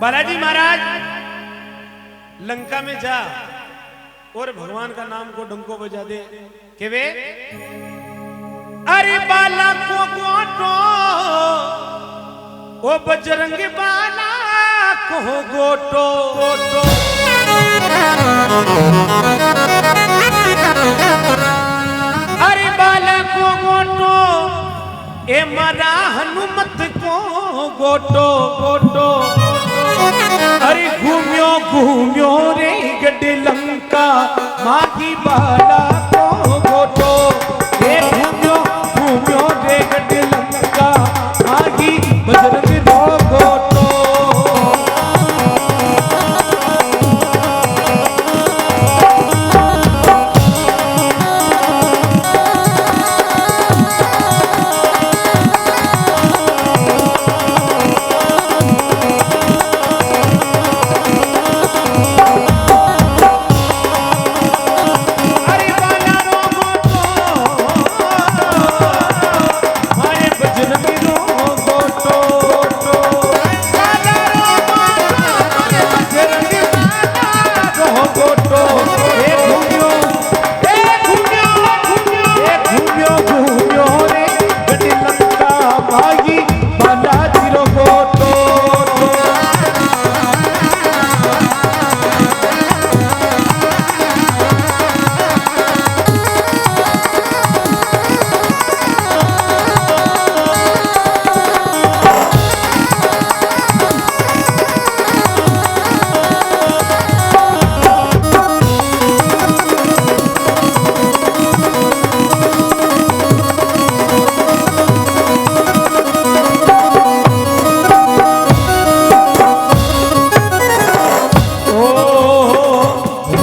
बालाजी महाराज लंका में जा और भगवान का नाम को डंको बजा दे के वे अरे बाला को गोटो ओ बजरंग बाला को गोटो गोटो अरे बाला को गोटो ए मारा हनुमत को गोटो गोटो अरे घूम्यो घूम्यो रे गड्ढे लंका माही बाला को गोटो ए घूम्यो घूम्यो रे गड्ढे लंका माही बजरंग रो गोटो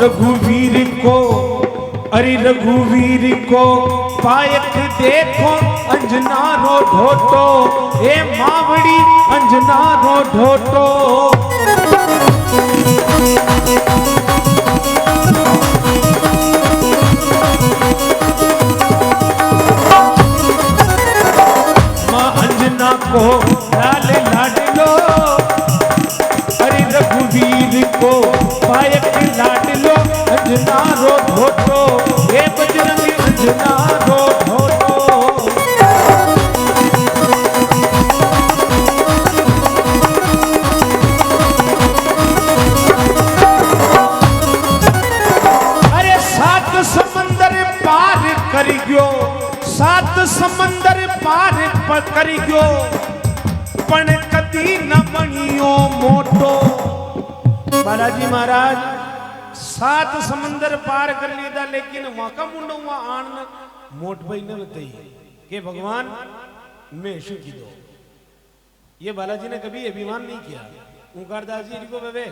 रघुवीर को अरे रघुवीर को पायक देखो अंजना रो ढोटो हे मावड़ी अंजना रो ढोटो मां अंजना को लाल लाडलो अरे रघुवीर को पायक लाडलो अंजना रो ढोटो हे बजरंग अंजना रो ढोटो अरे सात समंदर पार कर गयो सात समंदर पार कर गयो पण कदी न बनियो मोटो बालाजी महाराज सात समंदर पार कर लिया लेकिन वहां का मुंडो वहां आन मोट भाई ने बताई कि भगवान मैं की दो ये बालाजी ने कभी अभिमान नहीं किया ओंकार दास जी को बवे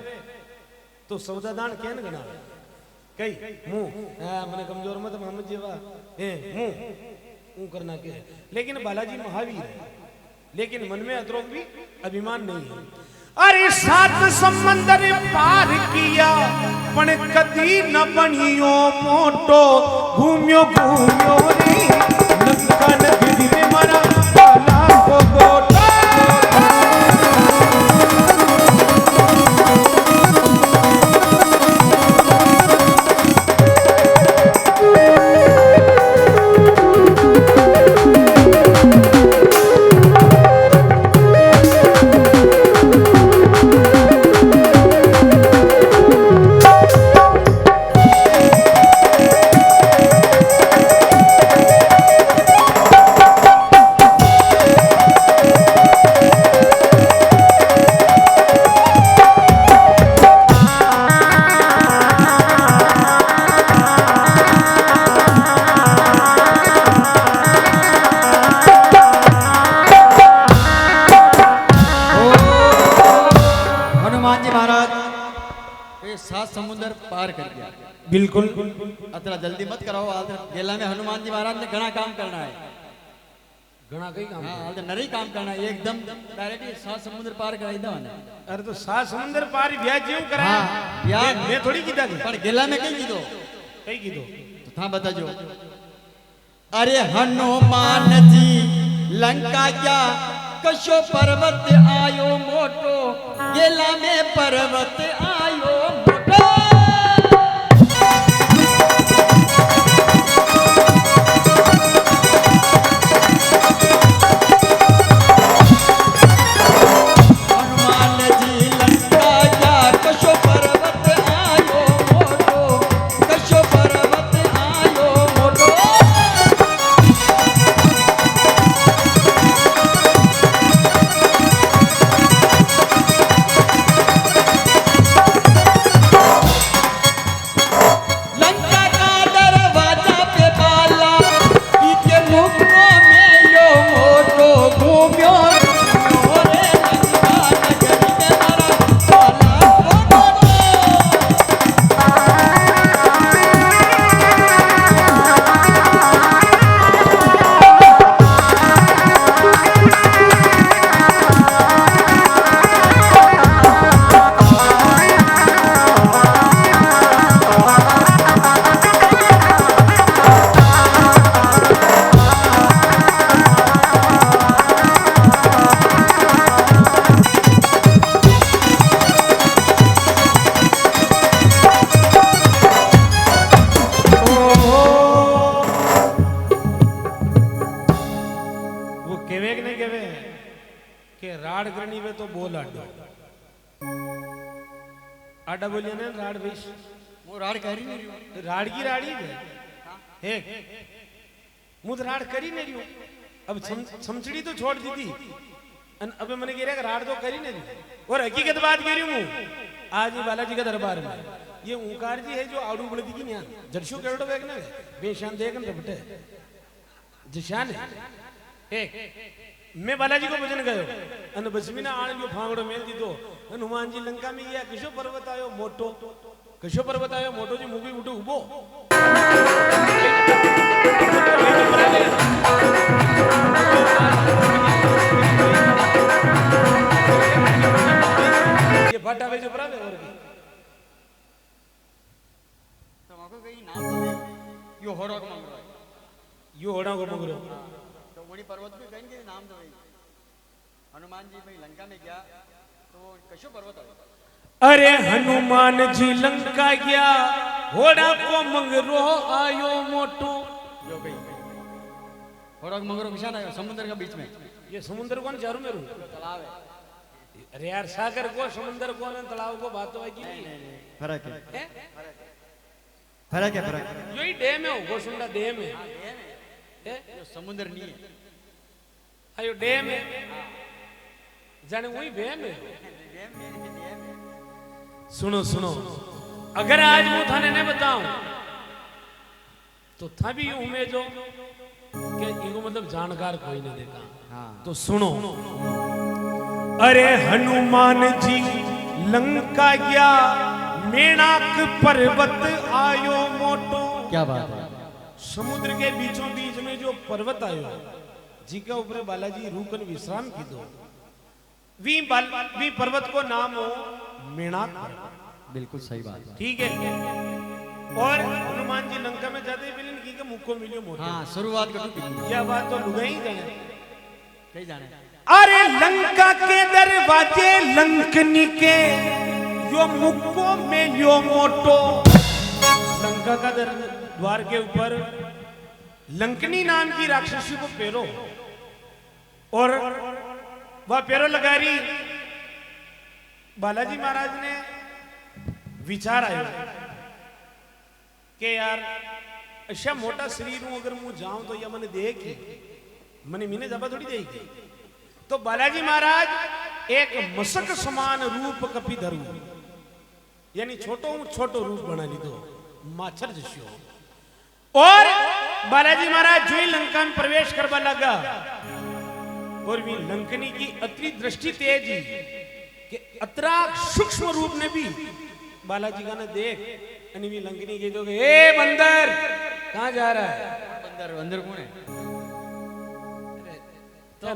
तो सौदादान कहन गना कई मुंह मैंने कमजोर मत मोहम्मद जीवा मुंह करना के लेकिन बालाजी महावीर है लेकिन मन में अतरोग भी अभिमान नहीं है अरे सात समंदर पार किया पण कदी न बनियो मोटो घूम्यो घूम्यो रे लंका नगरी में मरा बाला को गोटो समुद्र पार कर गया बिल्कुल अतरा जल्दी मत कराओ गेला में हनुमान जी महाराज ने घना काम करना है घना कई काम हाँ नरी काम करना है एकदम डायरेक्टली सात समुद्र पार कराई दो ना अरे तो सात समुद्र पार ब्याह क्यों कराया यार मैं थोड़ी कीधा पर गेला में कई कीधो तो था बताजो अरे हनुमान जी लंका क्या कशो पर्वत आयो मोटो गेला में पर्वत आयो मोटो हनुमान जी लंका गया कशो पर्वत आयो मोटो कशो पर्वत आयो मोटो लंका का दरवाजा पे बाला इके मुखो में यो मोटो घूम्यो रे लंका नगरी में मारा बाला मोटो वो केवे कि नहीं केवे के राड करनी वे तो बोल आडो आडा बोलिए ना राड विश वो राड कह रही नहीं राड की राड़ी है मुझ राड करी नहीं रही अब समझड़ी तो छोड़ दी थी अबे मैंने कह रहा राड तो करी नहीं और हकीकत बात कह रही हूँ आज ये बालाजी का दरबार में ये ओंकार जी है जो आड़ू बड़दी की न्यान जर्शो करोड़ बैग ना बेशान देख न बटे जिशान है एक मैं बालाजी को भजन गयो अन बसमीना आण जो फांगड़ो मेल दी दो हनुमान जी लंका में या किशो पर्वत आयो मोटो किशो पर्वत आयो मोटो जी मूवी उठो उबो ये फाटा वे जो परावे और की તમાકો કઈ નામ દે यो होड़ो को मंगरो यो होड़ा को मगरो तो वड़ी पर्वत में कहीं के नाम दे हनुमान जी भाई लंका में गया तो कशो पर्वत आयो अरे हनुमान जी लंका गया घोड़ा को मंगरो आयो मोटो यो कहीं होड़ो को मंगरो किसान आयो समुद्र का बीच में ये समुद्र कौन चारों में रू तालाब है अरे यार सागर को समुद्र को ने तालाब को बात तो है कि नहीं फर्क है हैं? फर्क है फर्क यही डैम है गोसुंडा डैम है हैं? यो समुद्र नहीं है अयो डैम है जाने वही डैम है सुनो सुनो अगर आज मैं थाने नहीं बताऊं तो था भी यूं में जो कि इनको मतलब जानकार कोई नहीं देखा हाँ तो सुनो अरे हनुमान जी लंका गया मेणाक पर्वत आयो मोटो क्या बात है समुद्र के बीचों बीच में जो पर्वत आयो जी के ऊपर बालाजी रूकन विश्राम की दो वी पर्वत को नाम हो मेणाक पर्वत। बिल्कुल सही बात है ठीक है और हनुमान जी लंका में जाते ही की के मुख को मिलियो मोटो हाँ शुरुआत करो यह बात तो लुगाई जाने कहीं जाने अरे लंका के दरवाजे लंकनी के यो मुक्को में यो मोटो लंका का द्वार के ऊपर लंकनी नाम की राक्षसी को पेरो और वह पेरो लगा रही बालाजी महाराज ने विचार आया कि यार अच्छा मोटा शरीर हूं अगर मुझे जाऊं तो यह मैंने देख मने मीने जबा थोड़ी देगी तो बालाजी महाराज एक मसक समान रूप कपी धरू यानी छोटो रूप बना ली दो माछर जस्यो और बालाजी महाराज जो ही लंका में प्रवेश करवा लगा और भी लंकनी की अति दृष्टि तेज कि अतरा सूक्ष्म रूप ने भी बालाजी का ने देख अनि भी लंकनी के दोगे ए बंदर कहां जा रहा है बंदर बंदर कौन है तो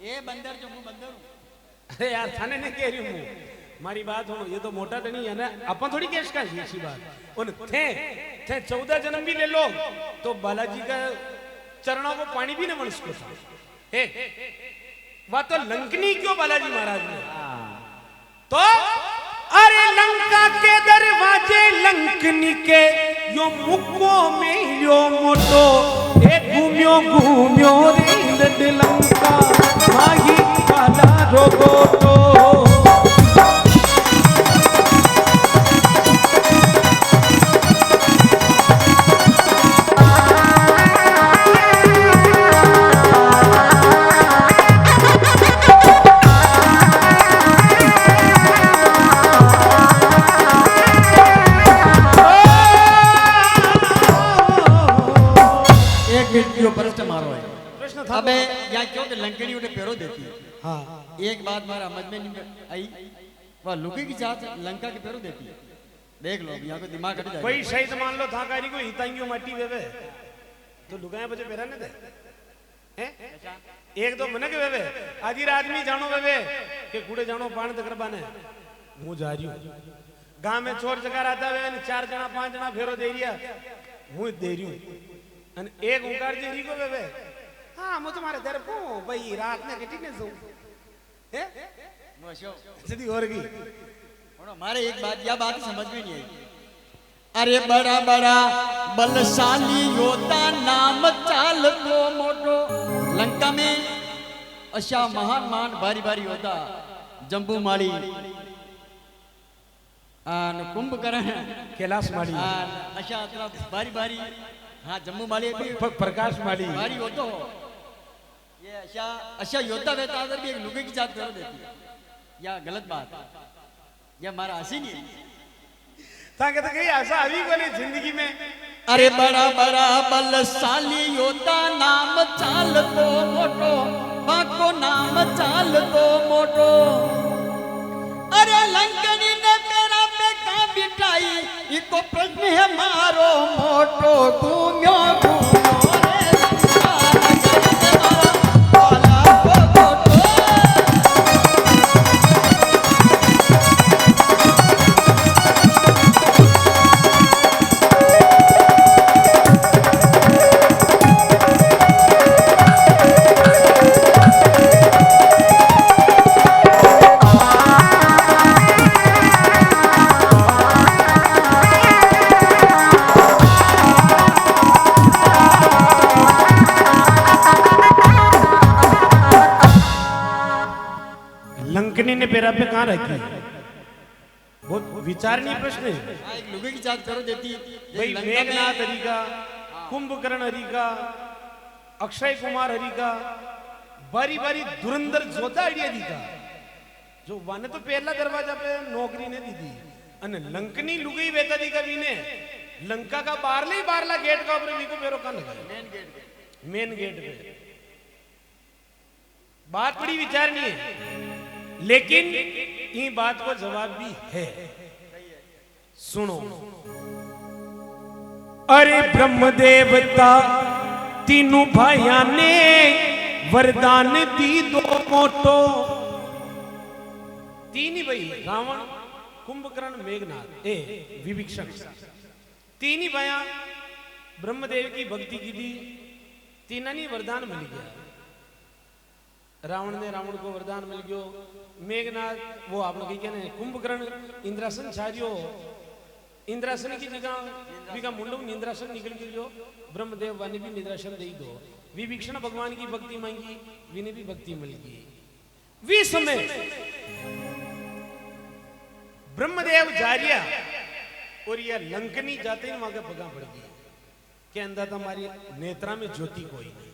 ये बंदर जो मैं बंदर हूं अरे यार थाने ने कह रही हूं मारी बात हो ये तो मोटा तो नहीं है ना अपन थोड़ी केस का ऐसी बात उन थे 14 जन्म भी ले लो तो बालाजी का चरणों को पानी भी न बन सको वह तो लंकनी क्यों बालाजी महाराज ने तो अरे लंका के दरवाजे लंकनी के यो मुक्को में यो मोटो ए घूम्यो घूम्यो रे लंका माही वाला रोगोटो अबे यहाँ क्यों कि लंकनी उन्हें पैरों देती है। हाँ एक बात हमारा समझ में नहीं आई, वह लुकी की जात लंका के पैरों देती है। देख लो यहाँ को दिमाग हट जाए। कोई शहीद मान लो था कारी को हितांगियों माटी वेवे तो लुगाए बजे पैरा ने दे हैं एक दो मन के वेवे आधी रात में जानो वेवे के कूड़े जानो पान तक रबाने हूँ जा रही हूँ गांव में चोर जगह रहता वे 4 जना 5 जना फेरो दे रिया हूँ दे रही हूँ एक उकार जी री को वेवे हाँ मैं तुम्हारे दर को भाई रात में किटी ने सो हैं सीधी और की हमारे एक बात या बात समझ में नहीं आई। अरे बड़ा बड़ा बलशाली योद्धा नाम चाल तो मोटो लंका में अशा महान महान भारी भारी योद्धा जंबू माली आन कुंभकर्ण कैलाश माली अशा अतरा भारी भारी हाँ जम्मू माली प्रकाश माली भारी योद्धा हो ये अशा अशा योद्धा वेता अगर भी एक लुगे की जात कर देती है या गलत बात या हमारा हंसी नहीं ताकि तो कहीं ऐसा अभी को नहीं जिंदगी में। अरे बड़ा बड़ा बलशाली योद्धा नाम चाल तो मोटो बाको नाम चाल तो मोटो अरे लंकनी ने मेरा पे कहाँ बिठाई इको प्रश्न है मारो मोटो घूम्यो घूम्यो रे लंका नगर मारा वाला को मोटो लंकनी ने पैरा पे कहाँ रखी बहुत विचारणीय प्रश्न है। एक लुगे की जात करो देती भाई मेघनाथ हरि का कुंभकर्ण हरि का अक्षय कुमार हरि का बारी बारी धुरंधर जोधा हरि का जो वाने तो पहला दरवाजा पे नौकरी ने दी थी अने लंकनी लुगई वेता दी का बीने लंका का बारला गेट का ऊपर को पेरो कहाँ लगा मेन गेट पे बात बड़ी विचारणीय है लेकिन ये बात को जवाब भी है। सुनो अरे ब्रह्म देवता तीनों भाइया ने वरदान दी दो मोटो तीन ही भाई रावण कुंभकर्ण मेघनाथ विभीषण तीन ही भाइया ब्रह्मदेव की भक्ति की दी तीनों ने वरदान मिल गया। रावण ने रावण को वरदान मिल गयो मेघनाथ वो आप लोग कहने कुंभकर्ण इंद्रासन छारियो इंद्रासन की जगह विका मुंडो इंद्रासन निकल गयो ब्रह्मदेव वाने भी निद्रासन दे दो विभीषण भगवान की भक्ति मांगी विने भी भक्ति मिल गई वी समय ब्रह्मदेव जारिया और यह लंकनी जाते ही वहां के भगा पड़ गई के अंदर हमारी नेत्रा में ज्योति कोई नहीं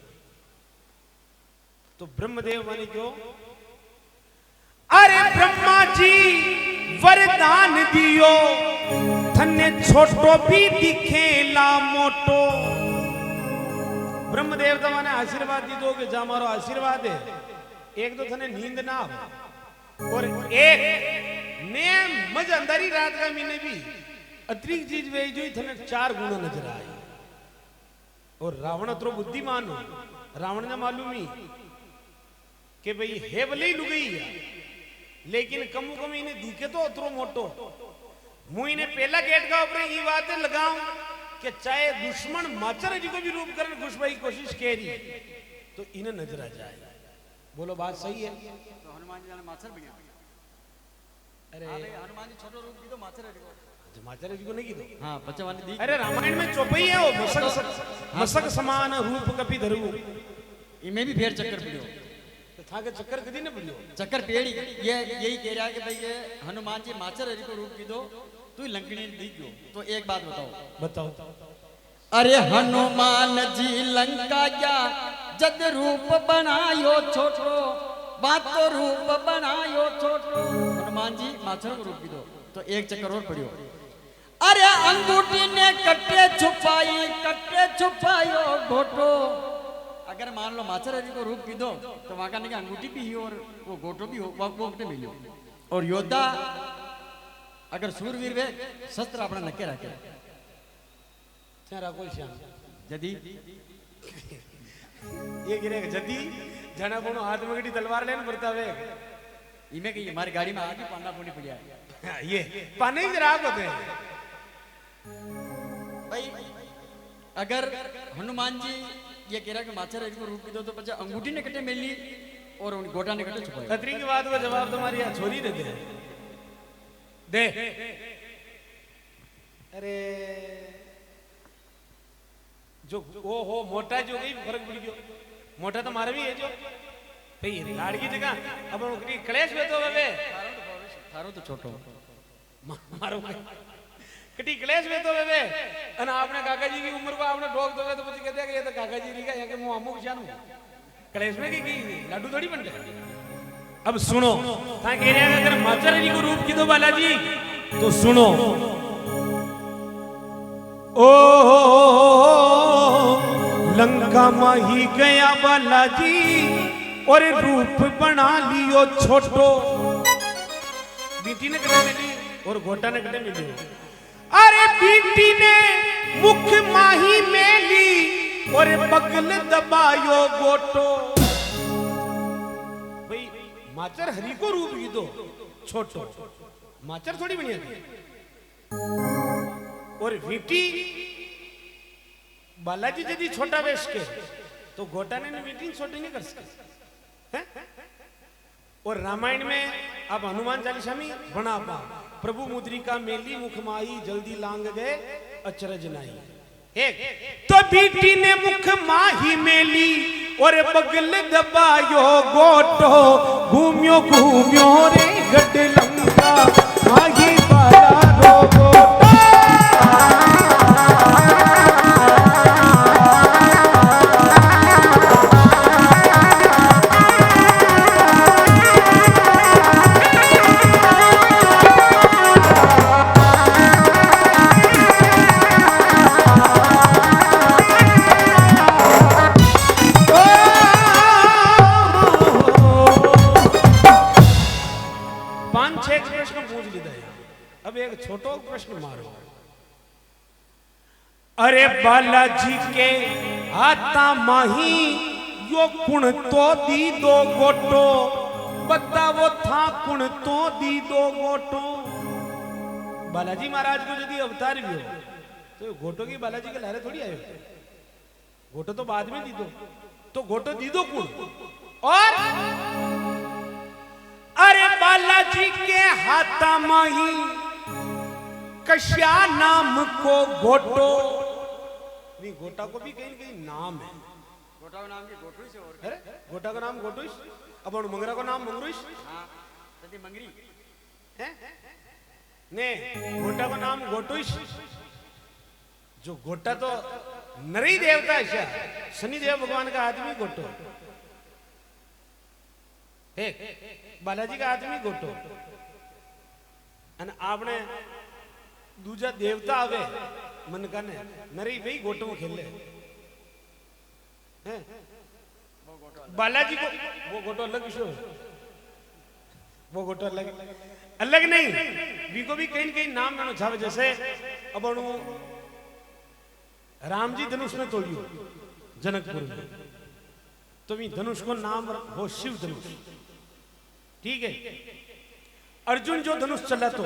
तो ब्रह्मदेव माने क्यों अरे ब्रह्मा जी वरदान दियो थने छोटो भी दिखेला मोटो ब्रह्मदेव तो माने आशीर्वाद दी दो कि जा मारो आशीर्वाद है एक तो थने नींद ना हो और एक ने मज अंदरी रात का महीने भी अतिरिक्त चीज वे जो थने 4 गुना नजर आई और रावण तो बुद्धिमान हो रावण ने मालूम ही कि भाई हे भले ही लुगई है लेकिन कमु कम इन्हें दिखे तो उतरो मोटो मुई ने पहला गेट का ऊपर ये बातें लगाऊं कि चाहे दुश्मन माचर जी को भी रूप करने घुसवाई की कोशिश कह रही तो इन्हें नजर आ जाए बोलो बात सही है। तो हनुमान जी ने माछर बनिया अरे हनुमान जी छोटो रूप कीधो माछर हरिको माचर जी को नहीं कीधो। हाँ बच्चा वाली दी अरे रामायण में चौपाई है वो मसक समान रूप कपि धरू। इमे भी फेर चक्कर पड़ियो तो था के चक्कर कदी न पड़ियो चक्कर पेड़ी ये यही कह रहा है कि भाई ये हनुमान जी माचर हरि को रूप कीधो तू लंकनी दी गयो। तो एक बात बताओ अरे हनुमान जी लंका क्या जद रूप बनायो छोटो बात तो रूप बनायो छोटो हनुमान जी माचर को रूप कीधो। तो एक चक्कर और पड़ियो अरे अंगूठी ने कट्टे छुपायो घोटो। अगर मान लो माचर हरि को रूप कीधो तो वहां का नहीं अंगूठी भी ही और वो घोटो भी हो वो मिलो। और योद्धा अगर सूरवीर वे शस्त्र अपना नके रखे तेरा कोई श्याम यदि ये गिरे जदी जना कोनो हाथ में गड़ी तलवार लेन बरतावे इमे कही हमारी गाड़ी में आगे पांडा पुंडी पड़िया है ये पाने ही राग होते हैं भाई। अगर हनुमान जी ये कह रहा कि माचर हरि को रूप कीधो तो बच्चा अंगूठी ने कटे मिली और उन गोटा ने कटे छुपाया। खतरी की बात का जवाब तुम्हारी यहाँ छोरी दे दे। अरे जो वो हो मोटा जो गई फर्क पड़ गयो। मोटा तो मारा भी है जो भाई लाड़ की जगह अब उनकी कलेश में तो वे थारो तो छोटो मारो कटी कलेश में तो वे अन आपने काका जी की उम्र को आपने ठोक दोगे तो मुझे कहते हैं कि ये तो काका जी नहीं का यहाँ के मुंह अमुक जानू कलेश में की लाडू थोड़ी बनते। अब सुनो था कह रहे हैं अगर माचर जी को रूप की दो बालाजी तो सुनो ओ लंका में ही गया बालाजी और रूप बना लियो छोटो। बीटी ने कटे मिली और घोटा ने कटे मिली। अरे बीटी ने मुख माही मेली और बगल दबायो गोटो। भाई माचर हरि को रूप की दो छोटो माचर थोड़ी बनी थी। और बीटी बालाजी यदि छोटा वेश के तो घोटा ने बीटी छोटी नहीं कर सके हैं? और रामायण में अब हनुमान चालीसा में बना पा प्रभु मुद्रिका मेली मुखमाई जल्दी लांग गए अचरज नाई। एक तो बीटी ने मुख माही मेली और बगल दबायो गोटो घूम्यो घूम्यो रे गड लंका माही बाला रो गोटो। अब एक छोटो प्रश्न मारो। अरे बालाजी के हाथा माही यो कुण तो दी दो गोटो बताओ था कुण तो दी दो गोटो। बालाजी महाराज को यदि अवतार भी हो तो गोटो की बालाजी के लहरे थोड़ी आए। गोटो तो बाद में दी दो तो गोटो दी दो कुण। और अरे बालाजी के हाथा माही कश्या नाम को गोटो। नहीं गोटा को भी कहीं कहीं नाम है। गोटा का नाम की गोटुइस है और अरे गोटा का नाम गोटुइस अब मंगरा का नाम मंगरुइस। हां तदी मंगरी है ने गोटा का नाम गोटुइस। जो गोटा तो नरी देवता है शनि देव भगवान का आदमी गोटो है बालाजी का आदमी गोटो। आपने दूजा देवता आवे मन का ने नरी भाई गोटो में खेले हैं बालाजी को वो गोटो अलग विषय वो गोटो अलग अलग नहीं भी को भी कहीं कहीं नाम ना छावे। जैसे अब राम जी धनुष में तोड़ियो जनकपुर में तो भी धनुष को नाम हो शिव धनुष। ठीक है अर्जुन जो धनुष चला तो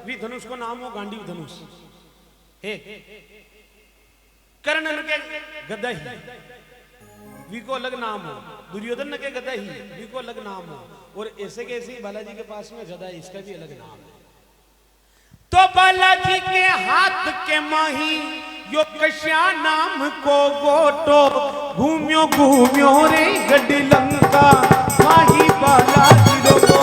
भी धनुष को नाम हो गांडीव धनुष है। कर्ण के गदा ही वी को अलग नाम हो, दुर्योधन के गदा ही वी को अलग नाम हो, और ऐसे के ऐसे ही बालाजी के पास में गदा है, इसका भी अलग नाम है। तो बालाजी के हाथ के माही यो कश्या नाम को गोटो, घूम्यो घूम्यो रे गड लंका माही बालाजी रो गोटो।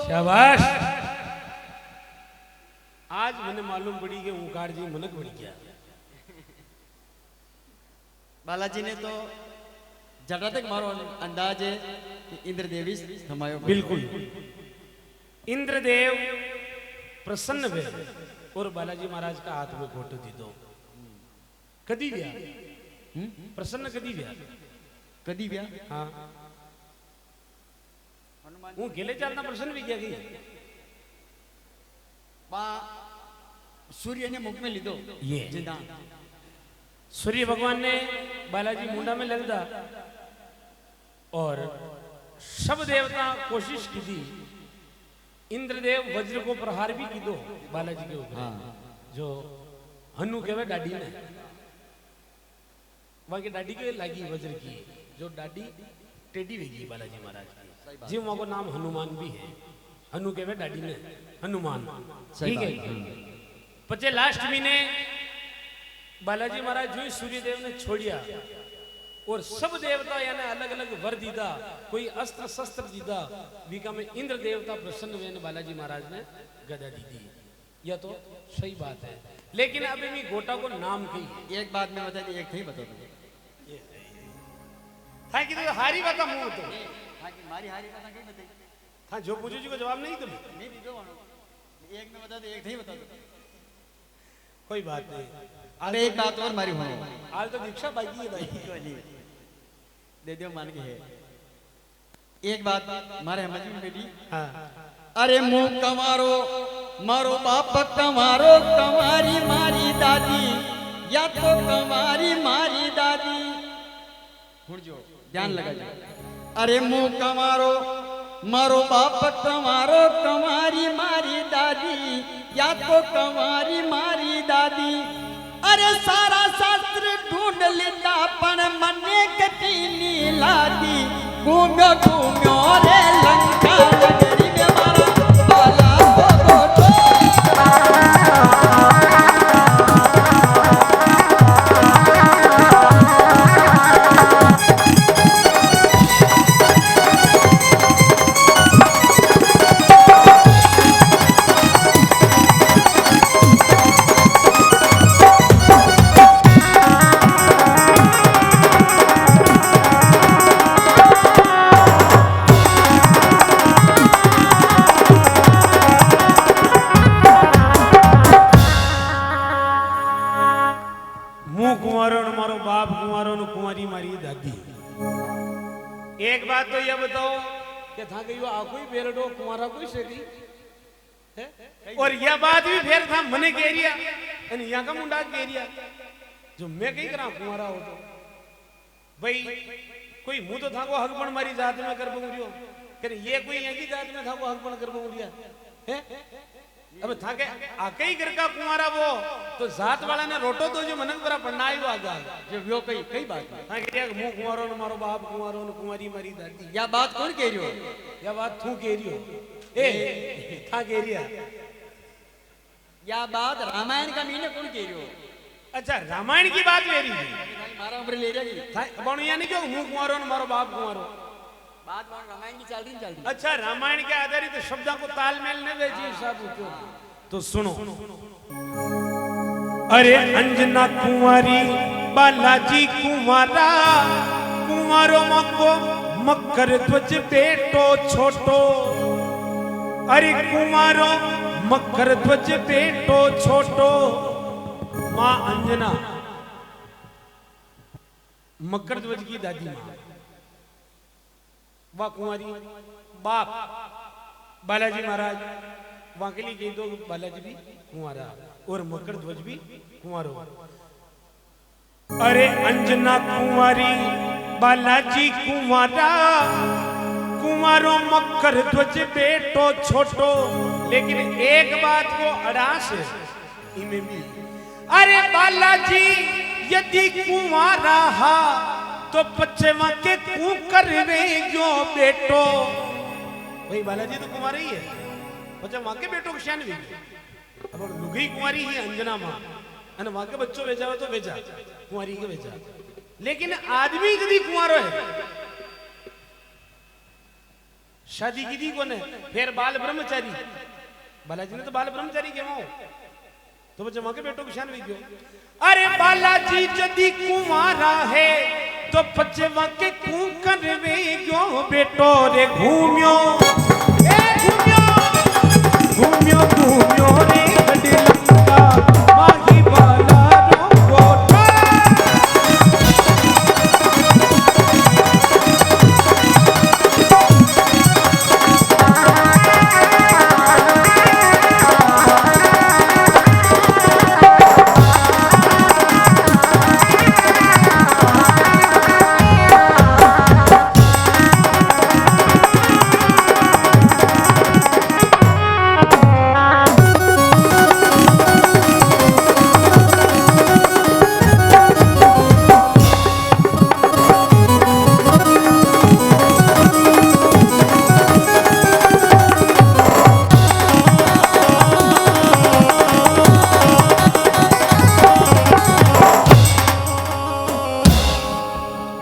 शाबाश। आज मैंने मालूम पड़ी कि ओंकार जी मनक बड़ी क्या। बालाजी ने तो जरा तक मारो अंदाज है कि इंद्रदेवी थमायो। बिल्कुल, इंद्रदेव प्रसन्न हुए और बालाजी महाराज का हाथ में फोटो दी दो। कदी व्या प्रसन्न कदी व्या कदी व्या हाँ वो गेले चालना प्रसन्न भी क्या गई बा सूर्य ने मुख में लीधो ये जिंदा सूर्य भगवान ने बालाजी मुंडा में लग दा और सब देवता कोशिश की थी। इंद्रदेव वज्र को प्रहार भी की दो बालाजी के ऊपर। हाँ। जो हनु के वे डाडी ने वहां की डाडी के लगी वज्र की, जो डाडी टेढ़ी वेगी बालाजी महाराज की, जी वहां को नाम हनुमान भी है। हनु के वे डाडी ने हनुमान, ठीक है। पचे लास्ट में ने बालाजी महाराज जो सूर्यदेव ने छोड़िया और सब देवता यानी अलग अलग वर दीदा, कोई अस्त्र शस्त्र दीदा, बीका में इंद्र देवता प्रसन्न हुए बालाजी महाराज ने गदा दी दी। यह तो सही बात है, लेकिन अभी मैं गोटा को नाम की एक बात में बता दी, एक थी बता दो था कि तो हारी बता मुंह तो हां कि मारी हारी बता कहीं बताई था, जो पूछो जी को जवाब नहीं तुम नहीं दीदो एक में बता दो, एक थी बता दो। कोई बात नहीं। अरे एक बात और मारी हो आज तो दीक्षा बाकी है भाई, कोई नहीं दे दो मान के है। एक बात मारे समझ में बेटी। हाँ। अरे मुंह कमारो मारो बाप कमारो, कमारी मारी दादी या तो कमारी मारी दादी। जो ध्यान लगा जाओ। अरे मुंह कमारो मारो बाप कमारो, कमारी मारी दादी या तो कमारी मारी दादी। अरे सारा शास्त्र ढूंढ लेता पण मने कटी नीला दी। घूम्यो घूम्यो रे लंका नगरी में मारा बाला हो गोटो। एक बात तो यह बताओ कि था कि आ कोई बेरडो कुमारा कोई सेठी है, और यह बात भी फिर था मने के एरिया यानी यहाँ का मुंडा के एरिया जो मैं कहीं करा कुमारा हो तो भाई कोई मुंह तो था को हकपण मारी जात में कर बंगरियो, फिर ये कोई यहाँ की जात में था को हकपण कर बंगरिया है। अब था के आके ही घर का कुमारा वो तो जात वाला ने रोटो तो जो मनक बरा पढ़नाई वो आगा जो वो कई बात था कि मुंह कुमारो न मारो बाप कुमारो न कुमारी मारी दादी। या बात कौन कह रही हो? या बात तू कह रही हो ए था कह रही है। या बात रामायण का मीने कौन कह रही हो? अच्छा रामायण की बात ले रही है मारा ऊपर ले रही था बणु यानी क्यों मुंह कुमारो न मारो बाप कुमारो बात रामायण की चल रही। अच्छा रामायण के आधारित शब्दों को तालमेल न भेजिए सब तो सुनो अरे अंजना कुंवारी बालाजी कुंवारा कुंवारो मको मकर ध्वज बेटो छोटो। अरे कुंवारो मकर ध्वज बेटो छोटो। मां अंजना मकर ध्वज की दादी मां, वाह कुंवारी बाप बालाजी महाराज, वहां के लिए कही दो बालाजी भी कुंवारा और मकर ध्वज भी कुंवारो। अरे अंजना कुंवारी बालाजी कुंवारा कुंवारो मकर ध्वज बेटो छोटो। लेकिन एक बात को अड़ास है इनमें भी, अरे बालाजी यदि कुंवारा हा तो पच्चेवा के कू करवे जो बेटो। भाई बालाजी तो कुंवारा ही है, बच्चा वहां के बेटो के शान भी अब लुगई कुंवारी ही अंजना मां અને वहां के बच्चों भेजा हो तो भेजा कुंवारी के भेजा। लेकिन आदमी यदि कुंवारो है, शादी की थी कोने फिर बाल ब्रह्मचारी, बालाजी ने तो बाल ब्रह्मचारी के माओ तो बच्चा वहां के बेटो के शान भी क्यों। अरे बालाजी यदि कुंवारा है तो बच्चे वहां के कू करवे क्यों बेटो। रे घूमियो घूमियो घूमियो रे गड्डी लंका माही बाला रो गोठा।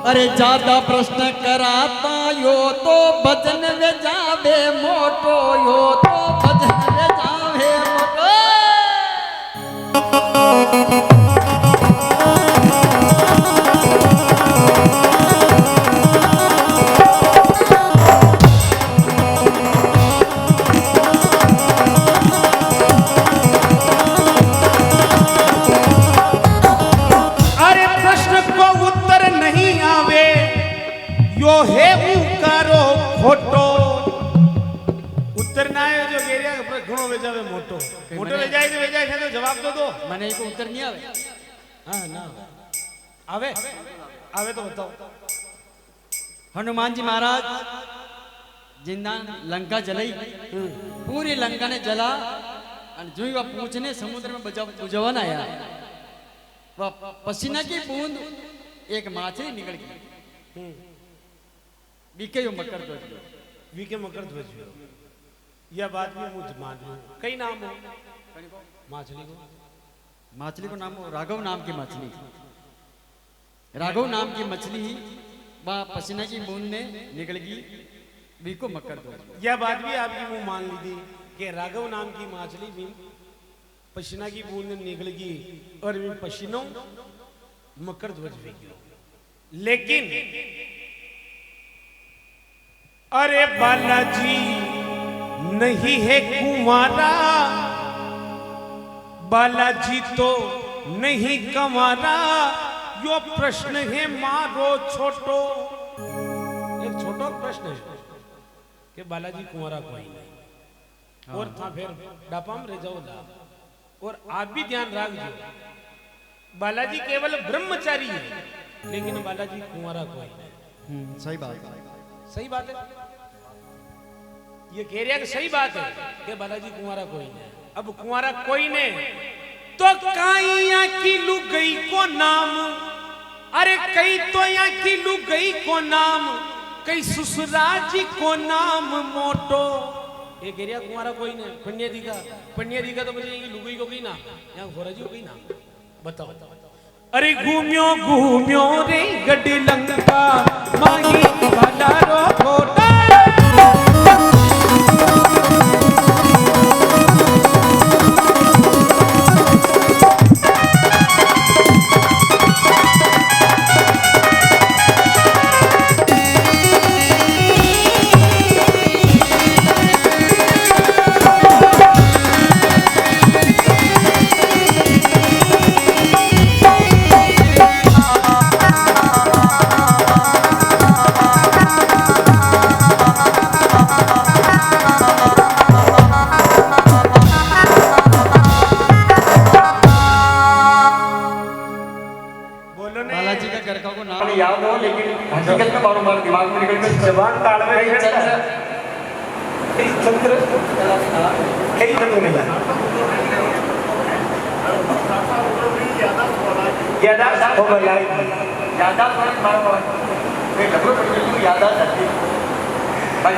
अरे ज्यादा प्रश्न कराता यो तो भजन वे जावे मोटो, यो तो भजन वे जावे मोटो। अरे प्रश्न को उत्तर नहीं आवे यो है उकारो खोटो। उत्तर ना आए जो गेरिया घणो वेजावे मोटो, मोटो वेजाए तो वेजाए थे तो जवाब तो दो। મને को उत्तर नहीं आवे। हाँ ना आवे आवे तो बताओ। हनुमान जी महाराज जिंदा लंका जलाई, पूरी लंका ने जला और जो ही वह पूछने समुद्र में बुझवन आया, वह पसीना की बूंद एक माछली निकल गई। बीके यो मकर ध्वज, वीके मकर ध्वज यह बात भी मुझ मान लूं। कई नाम हो मछली को, मछली को नाम हो राघव नाम की मछली। राघव नाम की मछली वह पसीना की बूंद में निकल गई, बीको मकर ध्वज। यह बात भी आपकी मुंह मान ली थी कि राघव नाम की मछली भी पसीना की बूंद में निकल गई और पसीनों मकर ध्वज भी गयो। लेकिन अरे बालाजी नहीं है कुंवारा, बालाजी तो नहीं कंवारा, यो प्रश्न है मारो छोटो। एक छोटो प्रश्न है कि बालाजी कुंवारा कोई नहीं और था फिर डापाम रह जाओ ला। और आप भी ध्यान रखो बालाजी केवल ब्रह्मचारी है लेकिन बालाजी कुंवारा कोई नहीं। सही बात, सही बात है, ये कह रहा है कि सही बात है कि बालाजी कुंवारा कोई नहीं। अब कुंवारा कोई नहीं तो काइया की लुगई को नाम, अरे कई तो यहाँ की लुगई को नाम, कई ससुराजी को नाम मोटो। ये कह रहा कुंवारा कोई नहीं, पन्या दिखा तो मुझे लुगई को कही ना, यहाँ घोराजी को कही ना, बताओ। अरे घूमियो घूमियो रे गड्डी लंका माही बाला रो घोटा। बोलो ने बालाजी का घर का को नाम हमें याद हो लेकिन हकीकत में बार बार दिमाग में निकल कर जबान ताल में कई चंद्र कई चंद्र नहीं यादाश्त हो मलाई यादाश्त और बार बार मैं लगो तो यादाश्त आती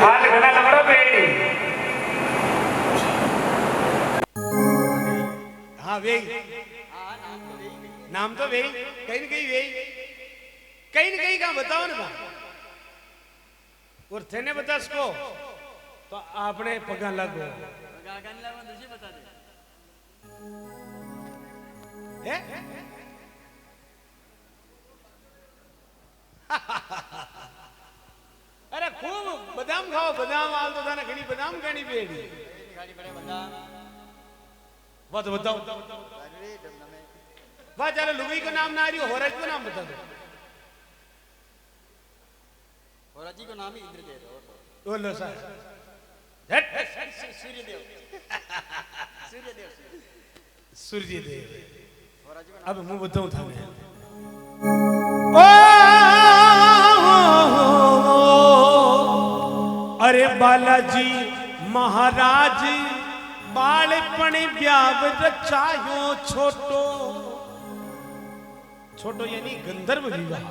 हाल घना लगड़ा बेटी हाँ वे नाम तो वे कहीं न कहीं का बताओ ना और थे बता सको तो आपने पगा लगो बता दे है? अरे खूब बादाम खाओ बादाम आल तो थाने घणी बादाम खानी पेड़ी गाड़ी बड़े बता बात बताओ वाह चलो लुगाई का नाम ना आ रही हो राज को नाम बता दो होराजी को नाम ही इंद्रदेव बोलो सर सूर्यदेव सूर्यदेव सूर्यदेव होराजी को अब मैं बताऊं थाने अरे बालाजी महाराज बालपण ब्याव रचायो छोटो छोटो यानी गंधर्व विवाह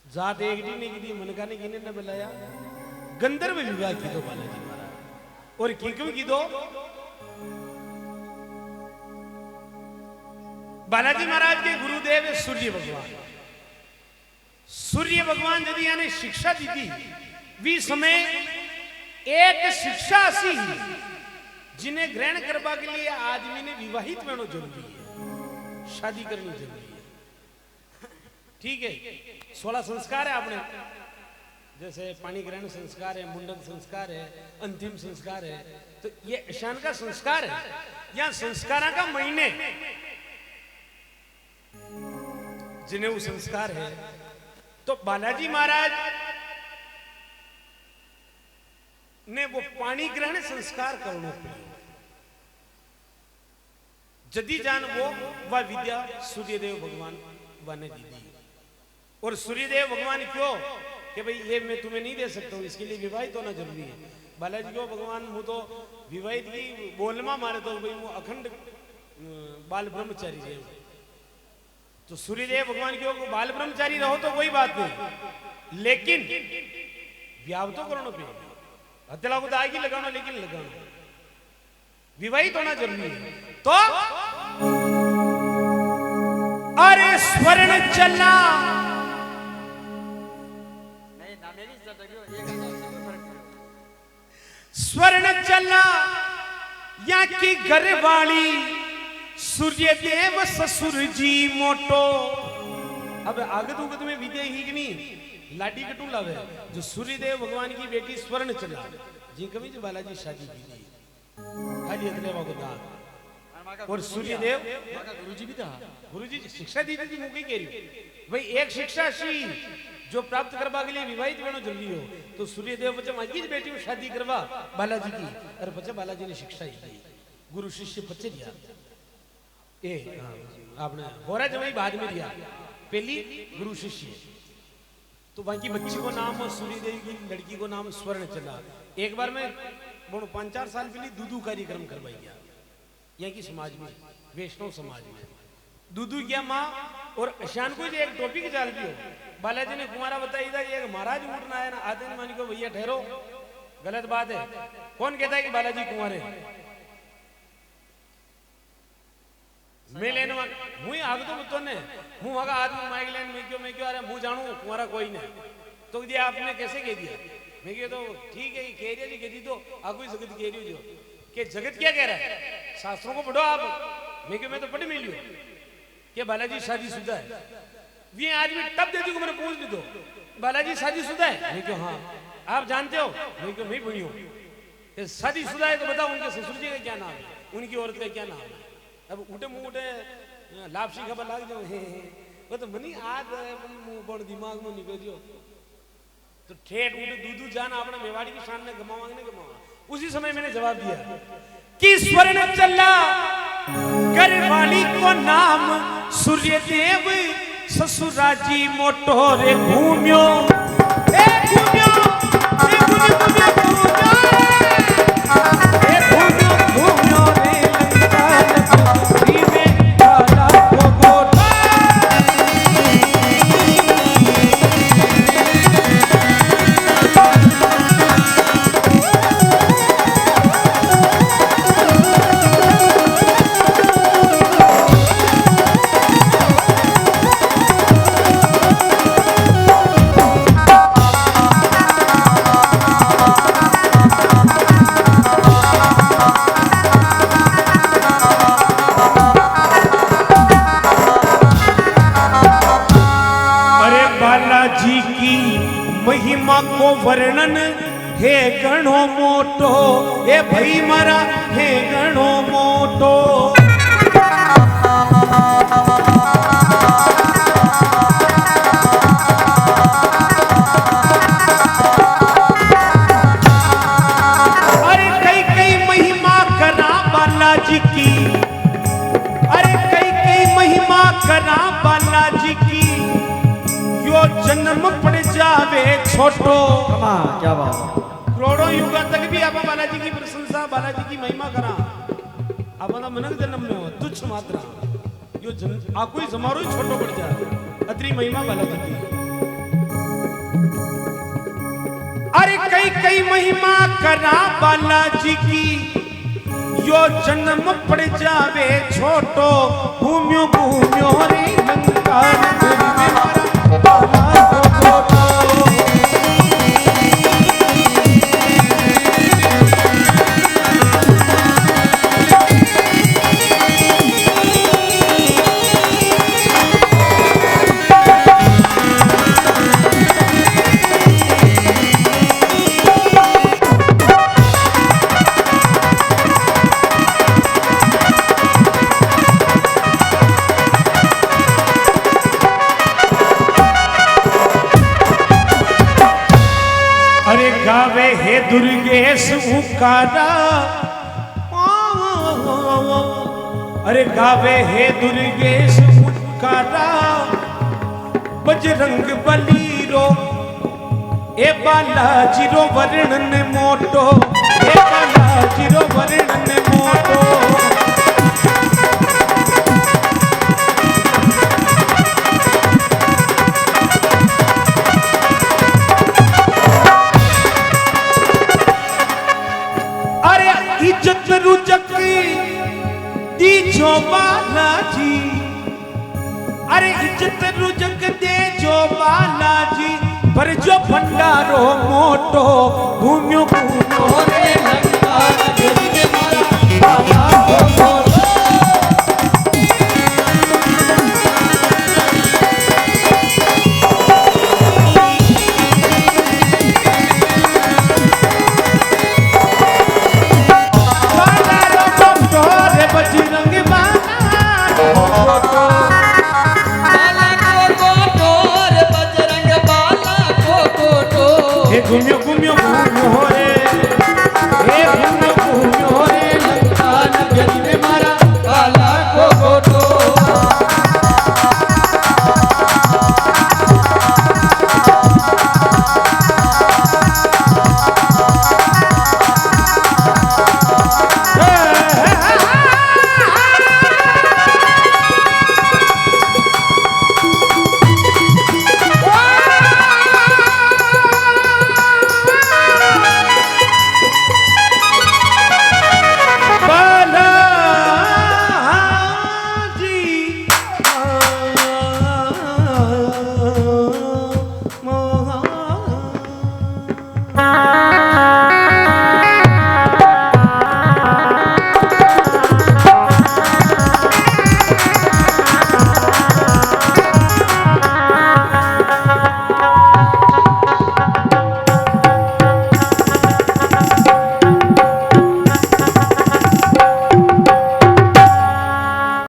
जात एक ने की मनका ने किने न बुलाया गंधर्व विवाह की दो बालाजी महाराज और की क्यों की दो बालाजी महाराज के गुरुदेव सूर्य भगवान यदि यानी शिक्षा दी थी वी समय एक शिक्षा सी जिन्हें ग्रहण करवा के लिए आदमी ने विवाहित होना जरूरी है शादी करनी जरूरी है ठीक है 16 संस्कार है आपने जैसे पानी ग्रहण संस्कार है मुंडन संस्कार है अंतिम संस्कार है तो ये ईशान का संस्कार है या संस्कार का महीने जिन्हें वो संस्कार है तो बालाजी महाराज ने वो पानी ग्रहण संस्कार करना पड़ा जदी जान वो वह विद्या सूर्यदेव भगवान ने दी दी और सूर्यदेव भगवान क्यों कि भाई ये मैं तुम्हें नहीं दे सकता हूं इसके लिए विवाहित होना जरूरी है बालाजी को भगवान मुझे तो विवाहित की बोलमा मारे तो भाई वो अखंड बाल ब्रह्मचारी है तो सूर्यदेव भगवान क्यों बाल ब्रह्मचारी रहो तो कोई बात नहीं लेकिन व्याव तो करो पे हत्या को आगे लगाना लेकिन लगाना विवाहित होना जरूरी है तो अरे स्वर्ण चला नहीं ना मेरी इज्जत रखियो एक फर्क स्वर्ण चला या की घरवाली सूर्यदेव ससुर जी मोटो अब आगे तो तुम्हें विद्या ही कि नहीं लाडी कटू लावे जो सूर्यदेव भगवान की बेटी स्वर्ण चला जी कभी जो बालाजी शादी की थी खाली इतने बाबू दान और सूर्यदेव गुरुजी भी था गुरुजी शिक्षा दी थी मुझे कह रही भाई एक शिक्षा सी जो प्राप्त करवा के लिए विवाहित होना जरूरी हो तो सूर्यदेव बच्चे माजी बेटी में शादी करवा बालाजी की और बच्चे बालाजी ने शिक्षा ही दी गुरु शिष्य बच्चे दिया ए आपने होरा जमाई बाद में दिया पहली गुरु शिष्य तो वहां की बच्ची को नाम सूर्यदेवी की लड़की को नाम स्वर्ण चला एक बार मैं 5-4 साल पहले दूधू कार्यक्रम करवाई गया यहाँ की समाज में वैष्णव समाज में दूधू क्या माँ और ईशान को एक टॉपिक चाल भी हो बालाजी ने कुमारा बताई था एक महाराज उठना है ना आदि मान को भैया ठहरो गलत बात है कौन कहता है कि बालाजी कुमार है मैं लेने मुझे आग तो बतो ने मुंह मगा आदमी माइक लेन मैं क्यों अरे मुंह जानू तुम्हारा कोई नहीं तो दिया आपने कैसे कह दिया मैं क्यों तो ठीक है कह रही कह दी तो आगू जगत कह रही हो कि जगत क्या कह रहा है शास्त्रों को पढ़ो आप मैं तो पढ़ मिली हूँ कि बालाजी शादीशुदा है ये आदमी तब देती को मैंने पूछ ली दो बालाजी शादीशुदा है मैं क्यों हाँ आप जानते हो मैं क्यों मैं बनी हूँ शादीशुदा है तो बताओ उनके ससुर जी का क्या नाम है उनकी औरत का क्या नाम है अब उठे मुंह उठे लापसी खबर लाग जाओ वो तो मनी आज मुंह बड़ दिमाग में निकल जो तो ठेठ उठे दूधू जान अपना मेवाड़ी की शान में गमावा नहीं गमावा उसी समय मैंने जवाब दिया कि स्वर्ण चला घरवाली को नाम सूर्यदेव ससुराजी मोटो रे घूम्यो ए घूम्यो ए घूम्यो घूम्यो ए घूम्यो घूम्यो रे लंका नगरी में काला गोगोटा बालाजी की महिमा को वर्णन हे गणो मोटो ए भाई मारा हे गणो मोटो अरे कई कई महिमा करा बालाजी की अरे कई कई महिमा करा बालाजी की यो जन्म पड़ जावे छोटो क्या बात करोड़ों युग तक भी आप बालाजी की प्रशंसा बालाजी की महिमा करा अपना मनक जन्म में हो तुच्छ मात्रा यो आपको ही समारोह ही छोटो पड़ जाए अतरी महिमा बालाजी की अरे कई कई महिमा करा बालाजी की यो जन्म पड़ जावे छोटो घूम्यो घूम्यो रे लंका नगरी में मारा गावे हे दुर्गेश उकारा अरे गावे हे दुर्गेश उकारा बजरंग बलीरो ए बालाजी रो वर्णन मोटो ए बालाजी रो वर्णन मोटो इज्जत रुजक दी जो बालाजी अरे इज्जत रुजक दे जो बालाजी पर जो भंडारो मोटो घूम्यो घूम्यो रे लंका नगरी में मारा काला गोगोटा घूम्यो घूम्यो घूम्यो